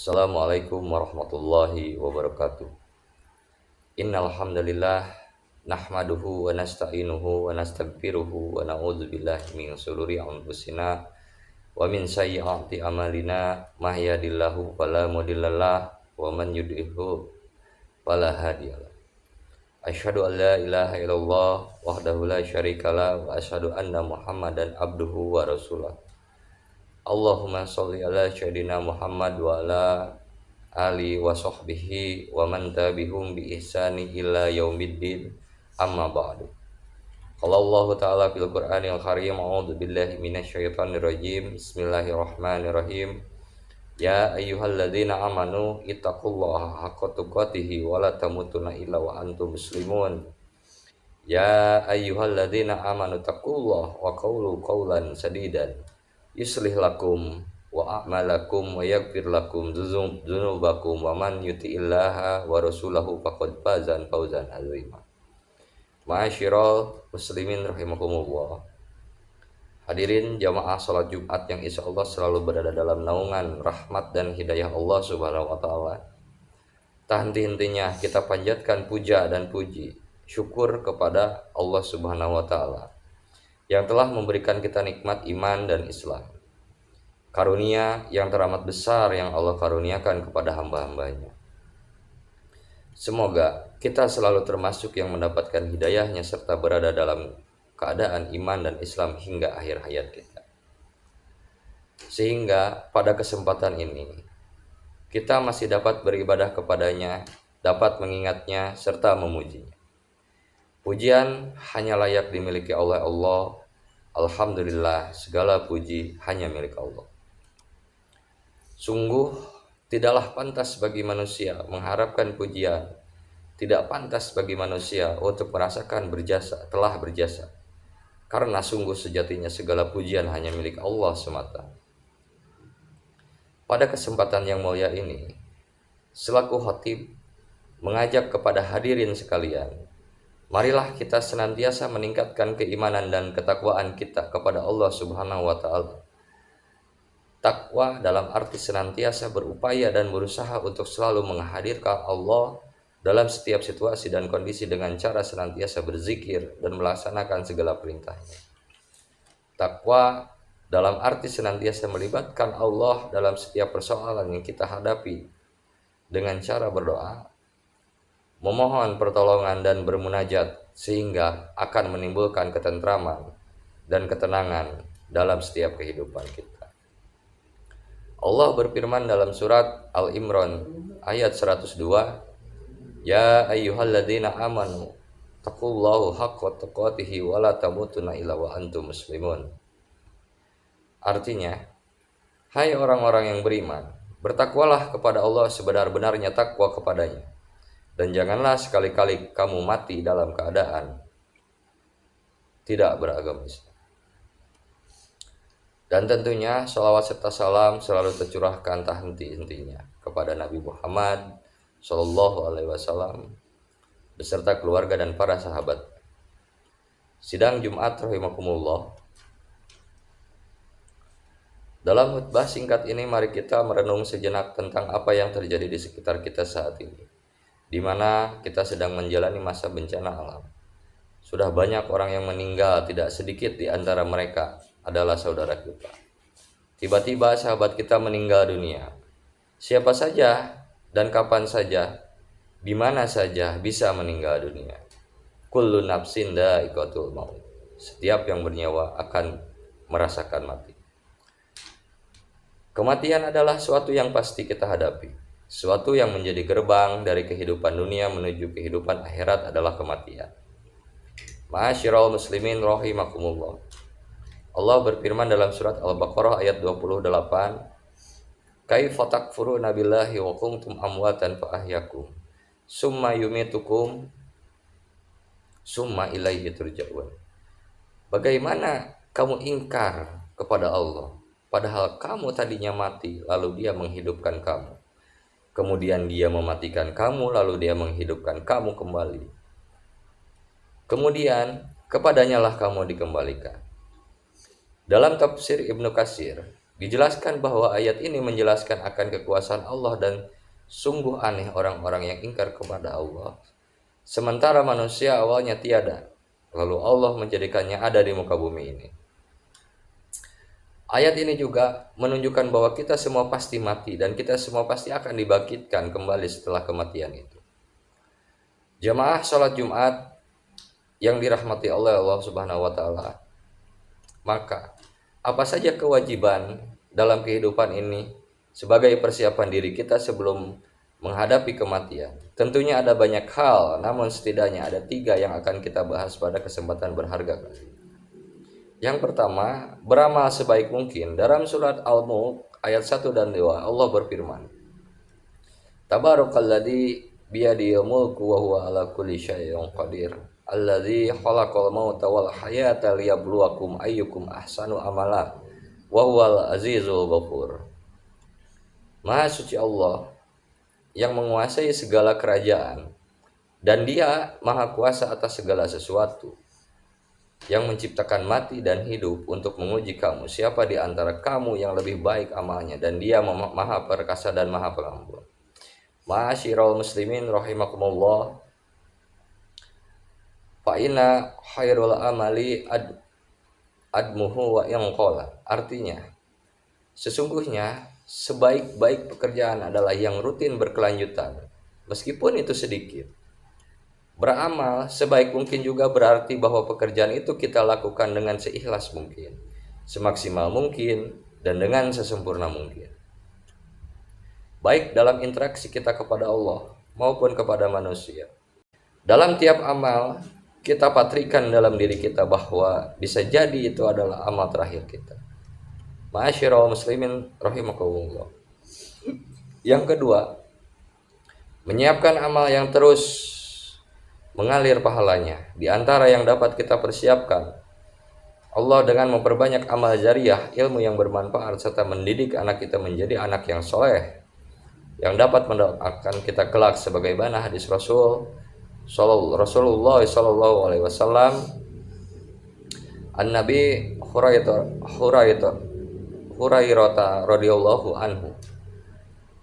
Assalamualaikum warahmatullahi wabarakatuh. Innal hamdalillah nahmaduhu wa nasta'inuhu wa nastaghfiruhu wa na'udzu billahi min shururi anfusina wa min sayyiati a'malina may yahdihillahu fala mudhillalah wa man yudhlilhu fala hadiyalah. Asyhadu an la ilaha illallah wahdahu la syarikalah wa asyhadu anna Muhammadan abduhu wa rasuluh. Allahumma sholli ala sayyidina Muhammad wa ala ali wa sahbihi wa man tabi'hum bi ihsani ila yaumiddin, amma ba'du. Qala Allah ta'ala fil Qur'anil Karim, a'udzu billahi minasyaitonir rajim. Bismillahirrahmanirrahim. Ya ayyuhalladzina amanu ittaqullaha haqqa tuqatih wa la tamutunna illa wa antum muslimun. Ya ayyuhalladzina amanu taqullaha wa qulu qawlan sadidan yuslih lakum wa a'malakum wa yaghfir lakum dzunubakum wa man yuti'illaha wa rasulahu faqad faza fawzan 'azima. Ma'asyiral muslimin rahimakumullah. Hadirin jamaah salat Jumat yang insyaallah selalu berada dalam naungan rahmat dan hidayah Allah Subhanahu wa taala. Tak henti-hentinya kita panjatkan puja dan puji syukur kepada Allah Subhanahu wa taala yang telah memberikan kita nikmat iman dan Islam. Karunia yang teramat besar yang Allah karuniakan kepada hamba-hambanya. Semoga kita selalu termasuk yang mendapatkan hidayahnya serta berada dalam keadaan iman dan Islam hingga akhir hayat kita. Sehingga pada kesempatan ini kita masih dapat beribadah kepadanya, dapat mengingatnya serta memujinya. Pujian hanya layak dimiliki oleh Allah. Alhamdulillah, segala puji hanya milik Allah. Sungguh tidaklah pantas bagi manusia mengharapkan pujian. Tidak pantas bagi manusia untuk merasakan telah berjasa. Karena sungguh sejatinya segala pujian hanya milik Allah semata. Pada kesempatan yang mulia ini, selaku khatib mengajak kepada hadirin sekalian, marilah kita senantiasa meningkatkan keimanan dan ketakwaan kita kepada Allah Subhanahu wa taala. Takwa dalam arti senantiasa berupaya dan berusaha untuk selalu menghadirkan Allah dalam setiap situasi dan kondisi dengan cara senantiasa berzikir dan melaksanakan segala perintahnya. Takwa dalam arti senantiasa melibatkan Allah dalam setiap persoalan yang kita hadapi dengan cara berdoa, memohon pertolongan dan bermunajat, sehingga akan menimbulkan ketentraman dan ketenangan dalam setiap kehidupan kita. Allah berfirman dalam surat Al-Imran ayat 102, Ya ayyuhalladzina amanu taqullahu haqqa tuqatih wa la tamutunna illa wa antum muslimun. Artinya, hai orang-orang yang beriman, bertakwalah kepada Allah sebenar-benarnya takwa kepadanya. Dan janganlah sekali-kali kamu mati dalam keadaan tidak beragama Islam. Dan tentunya sholawat serta salam selalu tercurahkan tak henti-hentinya kepada Nabi Muhammad Shallallahu Alaihi Wasallam beserta keluarga dan para sahabat. Sidang Jumat rahimakumullah. Dalam khutbah singkat ini mari kita merenung sejenak tentang apa yang terjadi di sekitar kita saat ini, di mana kita sedang menjalani masa bencana alam. Sudah banyak orang yang meninggal, tidak sedikit di antara mereka adalah saudara kita. Tiba-tiba sahabat kita meninggal dunia. Siapa saja dan kapan saja, di mana saja bisa meninggal dunia. Kullu nafsin dha'iqatul maut. Setiap yang bernyawa akan merasakan mati. Kematian adalah suatu yang pasti kita hadapi. Suatu yang menjadi gerbang dari kehidupan dunia menuju kehidupan akhirat adalah kematian. Ma'asyiral muslimin rahimakumullah. Allah berfirman dalam surat Al-Baqarah ayat 28, Kaifa takfuruna billahi wa kuntum amwatan fa ahyakum summa yumitukum summa ilaihi turja'un. Bagaimana kamu ingkar kepada Allah padahal kamu tadinya mati lalu Dia menghidupkan kamu. Kemudian Dia mematikan kamu, lalu Dia menghidupkan kamu kembali. Kemudian kepadanya lah kamu dikembalikan. Dalam tafsir Ibnu Katsir, Dijelaskan bahwa ayat ini menjelaskan akan kekuasaan Allah dan sungguh aneh orang-orang yang ingkar kepada Allah. Sementara manusia awalnya tiada, lalu Allah menjadikannya ada di muka bumi ini. Ayat ini juga menunjukkan bahwa kita semua pasti mati dan kita semua pasti akan dibangkitkan kembali setelah kematian itu. Jamaah sholat Jumat yang dirahmati oleh Allah Subhanahu wa taala. Maka, apa saja kewajiban dalam kehidupan ini sebagai persiapan diri kita sebelum menghadapi kematian? Tentunya ada banyak hal, namun setidaknya ada 3 yang akan kita bahas pada kesempatan berharga kali ini. Yang pertama, beramal sebaik mungkin. Dalam surat Al-Mulk ayat 1 dan 2 Allah berfirman, Tabarakalladzi biyadihil mulku wa huwa ala kulli syai'in qadir. Alladzi khalaqal mauta wal hayata liyabluwakum ayyukum ahsanu amala wa huwal azizul ghafur. Maha suci Allah yang menguasai segala kerajaan dan Dia maha kuasa atas segala sesuatu, yang menciptakan mati dan hidup untuk menguji kamu siapa di antara kamu yang lebih baik amalnya, dan Dia maha perkasa dan maha pengampun. Ma'asyiral muslimin rahimakumullah, fa inna khairul amali admuhu wa yanqala. Artinya, sesungguhnya sebaik-baik pekerjaan adalah yang rutin berkelanjutan, meskipun itu sedikit. Beramal sebaik mungkin juga berarti bahwa pekerjaan itu kita lakukan dengan seikhlas mungkin, semaksimal mungkin, dan dengan sesempurna mungkin. Baik dalam interaksi kita kepada Allah maupun kepada manusia. Dalam tiap amal, kita patrikan dalam diri kita bahwa bisa jadi itu adalah amal terakhir kita. Ma'asyiral muslimin rahimakumullah. Yang kedua, menyiapkan amal yang terus mengalir pahalanya. Di antara yang dapat kita persiapkan Allah dengan memperbanyak amal jariyah, ilmu yang bermanfaat, serta mendidik anak kita menjadi anak yang soleh, yang dapat mendoakan kita kelak, sebagaimana hadis Rasulullah sallallahu alaihi wasallam, An-Nabi Hurairah radhiyallahu anhu,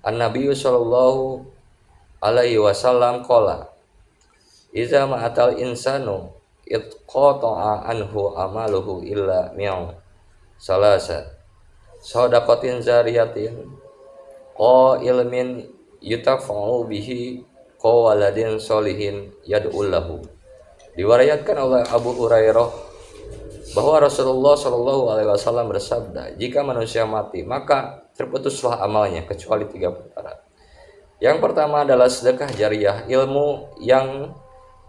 An-Nabi sallallahu alaihi wasallam qala, Iza ma'atal insanu itqata'a anhu amaluhu illa mi'u salasa sadaqatin zariyatin qa ilmin yutafa'u bihi qa waladin solihin yad'ullahu. Diwariatkan oleh Abu Hurairah bahwa Rasulullah Shallallahu alaihi wasallam bersabda, jika manusia mati maka terputuslah amalnya kecuali 3 perkara. Yang pertama adalah sedekah jariyah, ilmu yang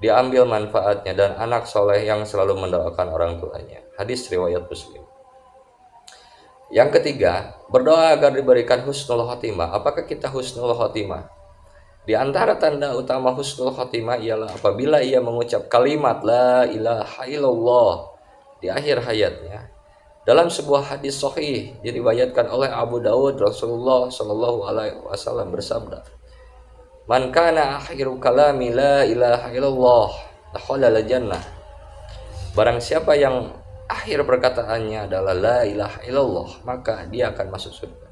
diambil manfaatnya, dan anak soleh yang selalu mendoakan orang tuanya. Hadis riwayat Muslim. Yang ketiga, berdoa agar diberikan husnul khotimah. Apakah kita husnul khotimah? Di antara tanda utama husnul khotimah ialah apabila ia mengucap kalimat la ilaha illallah di akhir hayatnya. Dalam sebuah hadis sahih diriwayatkan oleh Abu Dawud, Rasulullah Shallallahu alaihi wasallam bersabda, Man kana akhiru kalami la ilaha illallah dakhalal jannah. Barang siapa yang akhir perkataannya adalah la ilaha illallah, maka dia akan masuk surga.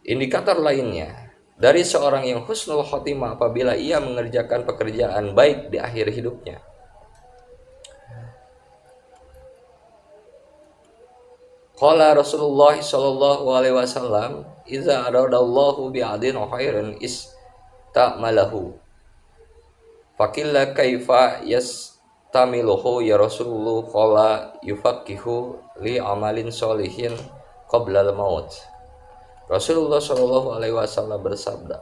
Indikator lainnya dari seorang yang husnul khotimah apabila ia mengerjakan pekerjaan baik di akhir hidupnya. Qala Rasulullah sallallahu alaihi wasallam, "Idza aradallahu bi'adin khairan istamalahu." Fakilla kaifa yastamiluhu ya Rasulullah, qala yufaqihu li amalin sholihin qabla al-maut. Rasulullah sallallahu alaihi wasallam bersabda,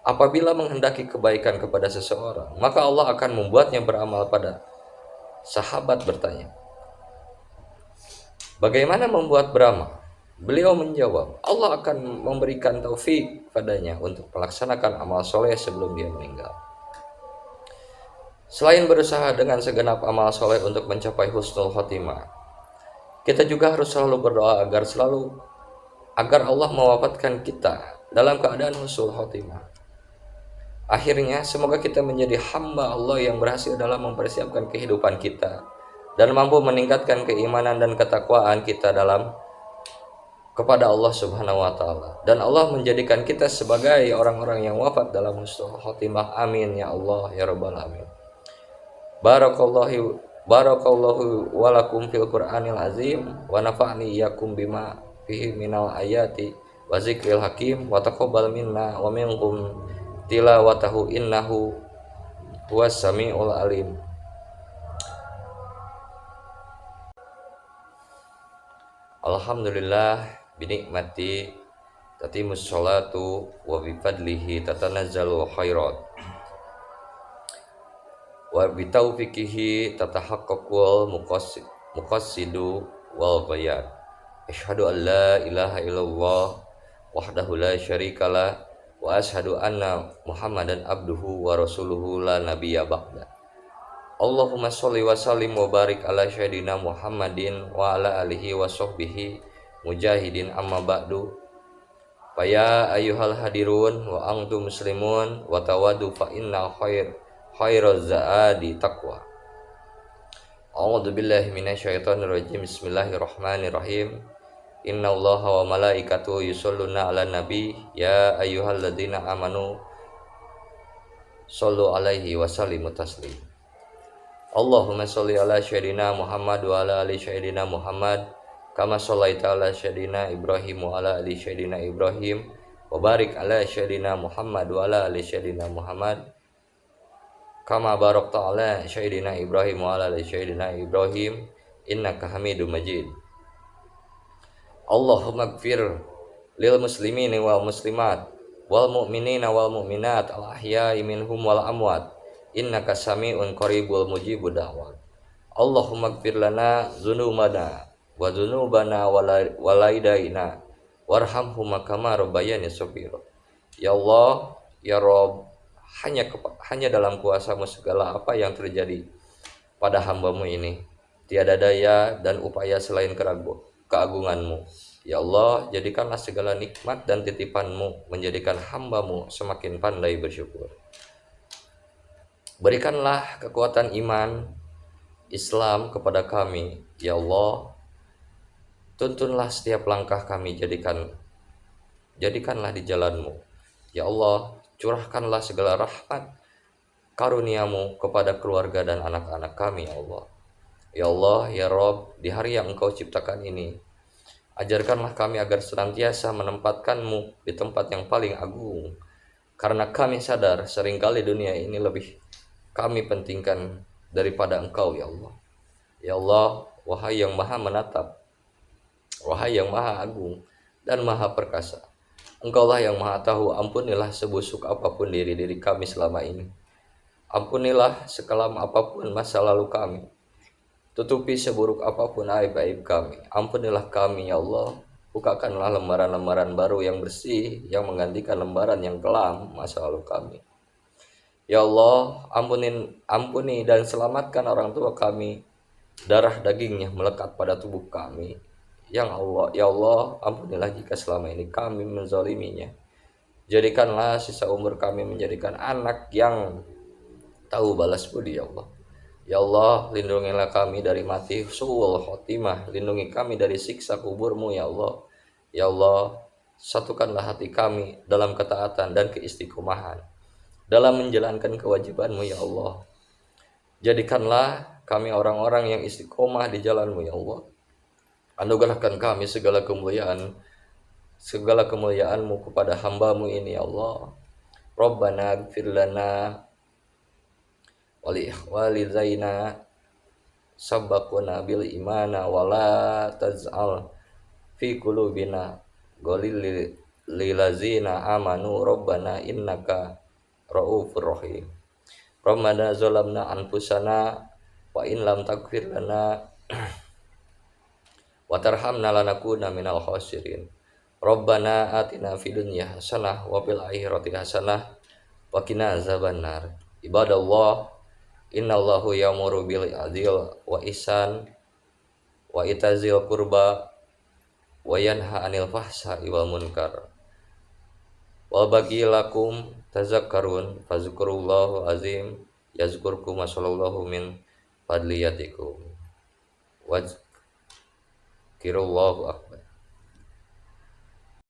apabila menghendaki kebaikan kepada seseorang, maka Allah akan membuatnya beramal pada. Sahabat bertanya, bagaimana membuat beramal? Beliau menjawab, Allah akan memberikan taufik padanya untuk melaksanakan amal soleh sebelum dia meninggal. Selain berusaha dengan segenap amal soleh untuk mencapai husnul khotimah, kita juga harus selalu berdoa agar Allah mewafatkan kita dalam keadaan husnul khotimah. Akhirnya, semoga kita menjadi hamba Allah yang berhasil dalam mempersiapkan kehidupan kita dan mampu meningkatkan keimanan dan ketakwaan kita dalam kepada Allah Subhanahu wa taala, dan Allah menjadikan kita sebagai orang-orang yang wafat dalam husnul khotimah. Amin ya Allah ya rabbal alamin. Barakallahu walakum fil Qur'anil azim wa nafa'ni iyyakum bima fihi minal ayati wa zikril hakim wa taqabbal minna wa minkum tilawatahu innahu huwas samiul alim. Alhamdulillah binikmati tatimus sholatu wa bifadlihi tatanazzalu khairat wa bitaufiqihi tatahaqqaqul muqassidu wal ghayat. Asyhadu an la ilaha illallah wahdahu la syarikalah wa asyhadu anna Muhammadan abduhu wa rasuluhu la nabiyya ba'da. Allahumma sholli wa sallim wa barik ala sayyidina Muhammadin wa ala alihi wa sahbihi mujahidin amma ba'du. Faya ayyuhal hadirun wa antum muslimun wa tawadu fa inna khairaz zaadi taqwa. A'udzu billahi minasyaitonir rajim. Bismillahirrahmanirrahim. Innallaha wa malaikatahu yusholluna 'alan nabi ya ayyuhalladzina amanu shollu 'alaihi wa sallimu taslima. Allahumma sholli ala sayyidina Muhammad wa ala ali sayyidina Muhammad kama shallaita ala sayyidina Ibrahim wa ala ali sayyidina Ibrahim wa barik ala sayyidina Muhammad wa ala ali sayyidina Muhammad kama barakta ala sayyidina Ibrahim wa ala ali sayyidina Ibrahim innaka Hamidum Majid. Allahumma ighfir lil muslimina wal muslimat wal mu'minina wal mu'minat al ahya'i minhum wal amwat innaka sami'un qaribul mujibud da'wat. Allahumma ighfir lana dzunubana wa dzunubana walaidaina warhamhuma kama rabbayani shaghira. Ya Allah ya Rabb, hanya dalam kuasa-Mu segala apa yang terjadi pada hamba-Mu ini. Tiada daya dan upaya selain keagungan-Mu. Ya Allah, jadikanlah segala nikmat dan titipan-Mu menjadikan hamba-Mu semakin pandai bersyukur. Berikanlah kekuatan iman Islam kepada kami, ya Allah. Tuntunlah setiap langkah kami, jadikanlah di jalan-Mu. Ya Allah, curahkanlah segala rahmat karunia-Mu kepada keluarga dan anak-anak kami, ya Allah. Ya Allah, ya Rabb, di hari yang Engkau ciptakan ini, ajarkanlah kami agar senantiasa menempatkan-Mu di tempat yang paling agung. Karena kami sadar seringkali dunia ini lebih kami pentingkan daripada Engkau, ya Allah. Ya Allah, wahai yang maha menatap, wahai yang maha agung dan maha perkasa, Engkaulah yang maha tahu. Ampunilah sebusuk apapun diri kami selama ini. Ampunilah sekelam apapun masa lalu kami. Tutupi seburuk apapun aib-aib kami. Ampunilah kami, ya Allah. Bukakanlah lembaran-lembaran baru yang bersih, yang menggantikan lembaran yang kelam masa lalu kami. Ya Allah, ampuni dan selamatkan orang tua kami. Darah dagingnya melekat pada tubuh kami. Ya Allah, ampunilah jika selama ini kami menzaliminya. Jadikanlah sisa umur kami menjadikan anak yang tahu balas budi, ya Allah. Ya Allah, lindungilah kami dari mati su'ul khotimah. Lindungi kami dari siksa kuburmu, ya Allah. Ya Allah, satukanlah hati kami dalam ketaatan dan keistiqomahan dalam menjalankan kewajibanmu, ya Allah. Jadikanlah kami orang-orang yang istiqomah di jalanmu, ya Allah. Anugerahkan kami segala kemuliaan-Mu kepada hamba-Mu ini, ya Allah. Rabbana ighfir lana wa li ikhwalizaina sabaquna bil imana wa la taz'al fi qulubina ghalil lilazina amanu rabbana innaka raufur rahim. Rabbana zalamna anfusana wa in lam taghfir lana wa tarhamna lanakuna minal khasirin. Rabbana atina fid dunya hasanah wa fil akhirati hasanah wa qina azabannar. Ibadallah, innallahu ya'muru bil adil wa ihsan wa itazil qurba wa yanha 'anil fahsya'i wal munkar wal baghi lakum tazakkarun fazkurullahu azim yazkurkum wa sallallahu min fadliyatikum wa zikirullahu akbar.